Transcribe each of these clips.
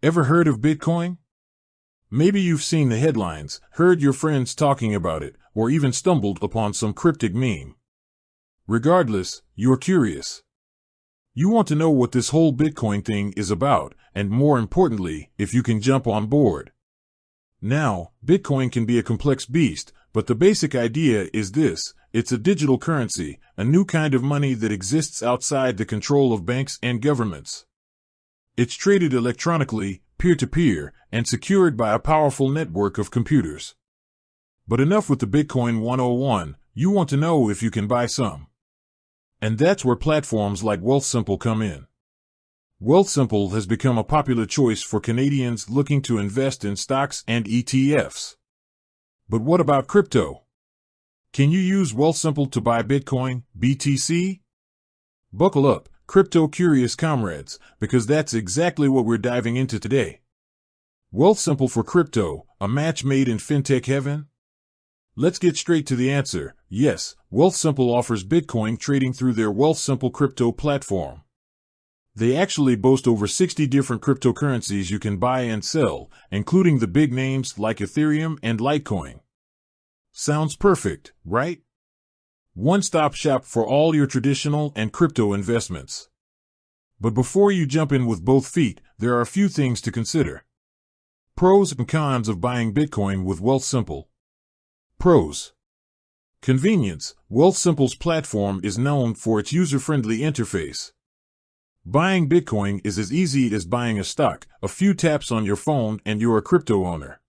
Ever heard of Bitcoin? Maybe you've seen the headlines, heard your friends talking about it, or even stumbled upon some cryptic meme. Regardless, you're curious. You want to know what this whole Bitcoin thing is about, and more importantly, if you can jump on board. Now, Bitcoin can be a complex beast, but the basic idea is this: it's a digital currency, a new kind of money that exists outside the control of banks and governments. It's traded electronically, peer-to-peer, and secured by a powerful network of computers. But enough with the Bitcoin 101, you want to know if you can buy some. And that's where platforms like Wealthsimple come in. Wealthsimple has become a popular choice for Canadians looking to invest in stocks and ETFs. But what about crypto? Can you use Wealthsimple to buy Bitcoin, BTC? Buckle up, crypto-curious comrades, because that's exactly what we're diving into today. Wealthsimple for crypto, a match made in fintech heaven? Let's get straight to the answer. Yes, Wealthsimple offers Bitcoin trading through their Wealthsimple crypto platform. They actually boast over 60 different cryptocurrencies you can buy and sell, including the big names like Ethereum and Litecoin. Sounds perfect, right? One-stop shop for all your traditional and crypto investments. But before you jump in with both feet, there are a few things to consider. Pros and cons of buying Bitcoin with Wealthsimple. Pros. Convenience. Wealthsimple's platform is known for its user-friendly interface. Buying Bitcoin is as easy as buying a stock, a few taps on your phone and you're a crypto owner.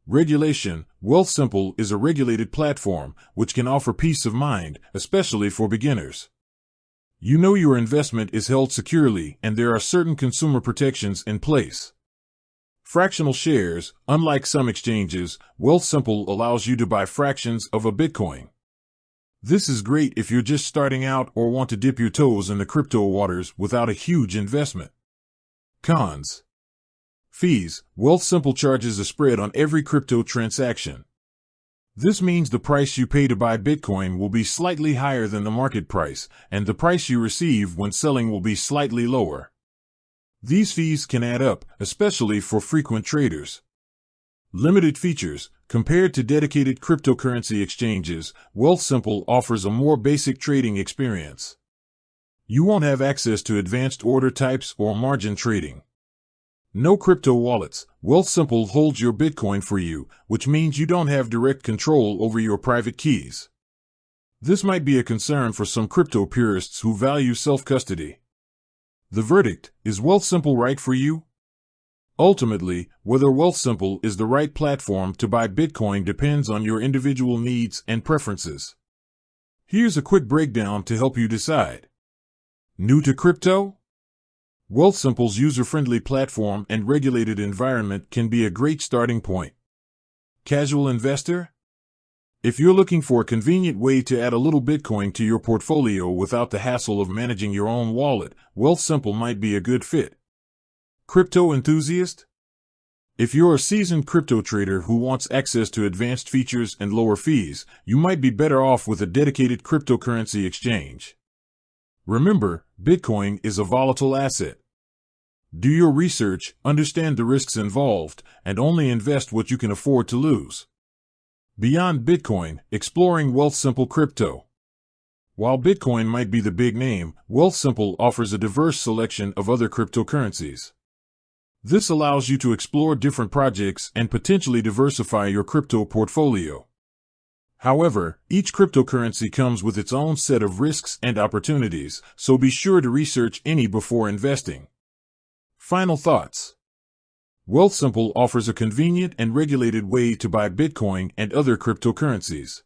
Regulation. Wealthsimple is a regulated platform, which can offer peace of mind, especially for beginners. You know your investment is held securely and there are certain consumer protections in place. Fractional shares. Unlike some exchanges, Wealthsimple allows you to buy fractions of a Bitcoin. This is great if you're just starting out or want to dip your toes in the crypto waters without a huge investment. Cons. Fees. Wealthsimple charges a spread on every crypto transaction. This means the price you pay to buy Bitcoin will be slightly higher than the market price, and the price you receive when selling will be slightly lower. These fees can add up, especially for frequent traders. Limited features. Compared to dedicated cryptocurrency exchanges, Wealthsimple offers a more basic trading experience. You won't have access to advanced order types or margin trading. No crypto wallets. Wealthsimple holds your Bitcoin for you, which means you don't have direct control over your private keys. This might be a concern for some crypto purists who value self-custody. The verdict: is Wealthsimple right for you? Ultimately, whether Wealthsimple is the right platform to buy Bitcoin depends on your individual needs and preferences. Here's a quick breakdown to help you decide. New to crypto? Wealthsimple's user-friendly platform and regulated environment can be a great starting point. Casual investor? If you're looking for a convenient way to add a little Bitcoin to your portfolio without the hassle of managing your own wallet, Wealthsimple might be a good fit. Crypto enthusiast? If you're a seasoned crypto trader who wants access to advanced features and lower fees, you might be better off with a dedicated cryptocurrency exchange. Remember, Bitcoin is a volatile asset. Do your research, understand the risks involved, and only invest what you can afford to lose. Beyond Bitcoin, exploring Wealthsimple crypto. While Bitcoin might be the big name, Wealthsimple offers a diverse selection of other cryptocurrencies. This allows you to explore different projects and potentially diversify your crypto portfolio. However, each cryptocurrency comes with its own set of risks and opportunities, so be sure to research any before investing. Final thoughts. Wealthsimple offers a convenient and regulated way to buy Bitcoin and other cryptocurrencies.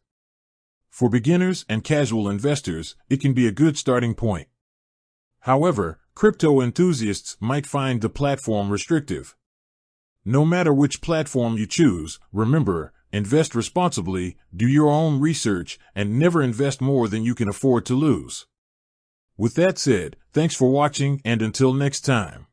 For beginners and casual investors, it can be a good starting point. However, crypto enthusiasts might find the platform restrictive. No matter which platform you choose, remember, invest responsibly, do your own research, and never invest more than you can afford to lose. With that said, thanks for watching, and until next time.